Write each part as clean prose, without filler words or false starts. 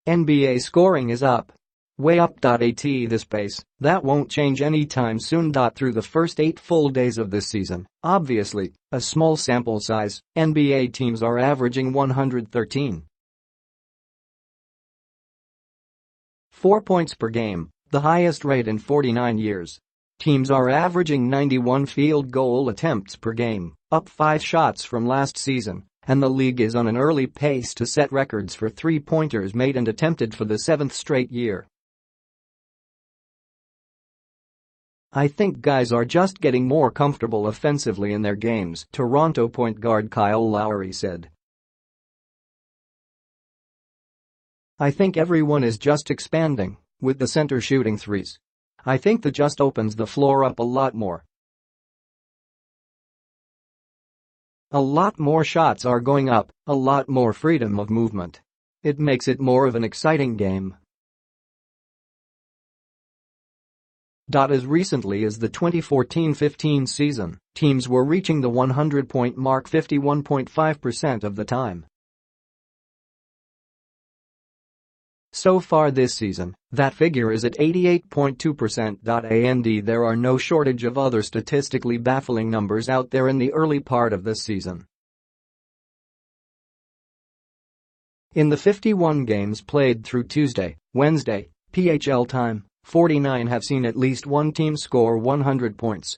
NBA scoring is up. Way up. At this pace, that won't change anytime soon. Through the first 8 full days of this season, obviously, a small sample size, NBA teams are averaging 113.4 points per game, the highest rate in 49 years. Teams are averaging 91 field goal attempts per game, up 5 shots from last season, and the league is on an early pace to set records for three-pointers made and attempted for the 7th straight year. "I think guys are just getting more comfortable offensively in their games," Toronto point guard Kyle Lowry said. "I think everyone is just expanding, with the center shooting threes. I think that just opens the floor up a lot more. A lot more shots are going up, a lot more freedom of movement. It makes it more of an exciting game." As recently as the 2014-15 season, teams were reaching the 100-point mark 51.5% of the time. So far this season, that figure is at 88.2%. And there are no shortage of other statistically baffling numbers out there in the early part of this season. In the 51 games played through Tuesday, Wednesday, PHL time, 49 have seen at least one team score 100 points.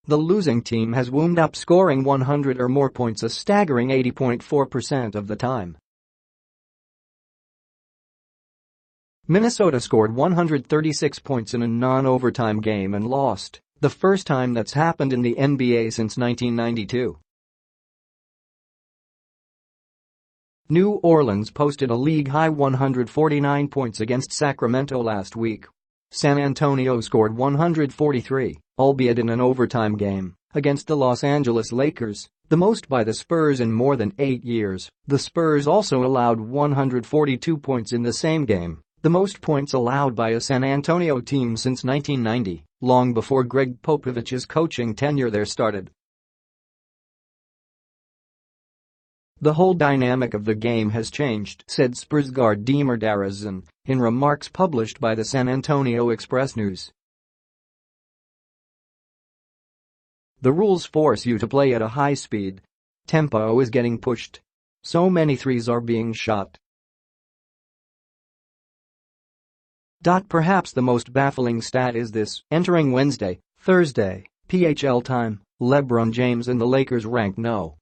The losing team has wound up scoring 100 or more points a staggering 80.4% of the time. Minnesota scored 136 points in a non-overtime game and lost, the first time that's happened in the NBA since 1992. New Orleans posted a league-high 149 points against Sacramento last week. San Antonio scored 143, albeit in an overtime game, against the Los Angeles Lakers, the most by the Spurs in more than 8 years. The Spurs also allowed 142 points in the same game, the most points allowed by a San Antonio team since 1990, long before Greg Popovich's coaching tenure there started. "The whole dynamic of the game has changed," said Spurs guard Demar DeRozan in remarks published by the San Antonio Express-News. "The rules force you to play at a high speed. Tempo is getting pushed. So many threes are being shot." Perhaps the most baffling stat is this: entering Wednesday, Thursday, PHL time, LeBron James and the Lakers ranked no.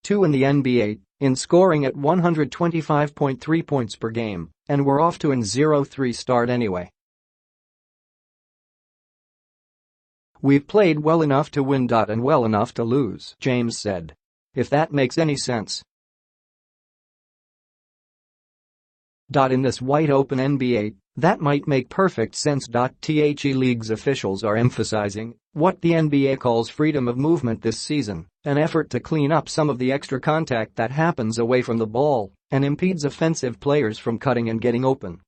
2 in the NBA, in scoring at 125.3 points per game, and we're off to an 0-3 start anyway. "We've played well enough to win. And well enough to lose," James said. "If that makes any sense." In this wide-open NBA, that might make perfect sense. The league's officials are emphasizing what the NBA calls freedom of movement this season, an effort to clean up some of the extra contact that happens away from the ball and impedes offensive players from cutting and getting open.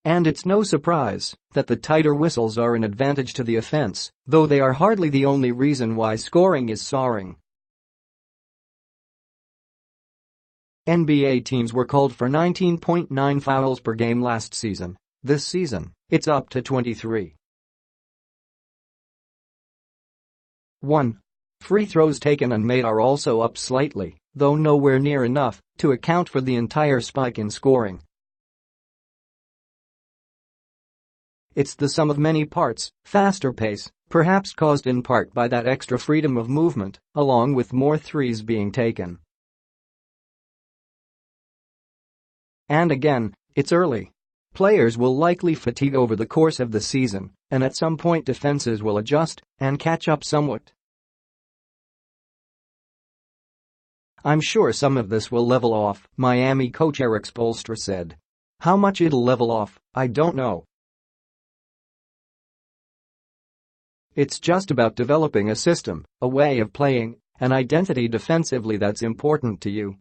And it's no surprise that the tighter whistles are an advantage to the offense, though they are hardly the only reason why scoring is soaring. NBA teams were called for 19.9 fouls per game last season. This season, it's up to 23. 1. Free throws taken and made are also up slightly, though nowhere near enough to account for the entire spike in scoring. It's the sum of many parts, faster pace, perhaps caused in part by that extra freedom of movement, along with more threes being taken. And again, it's early. Players will likely fatigue over the course of the season, and at some point defenses will adjust and catch up somewhat. "I'm sure some of this will level off," Miami coach Erik Spoelstra said. "How much it'll level off, I don't know. It's just about developing a system, a way of playing, an identity defensively that's important to you."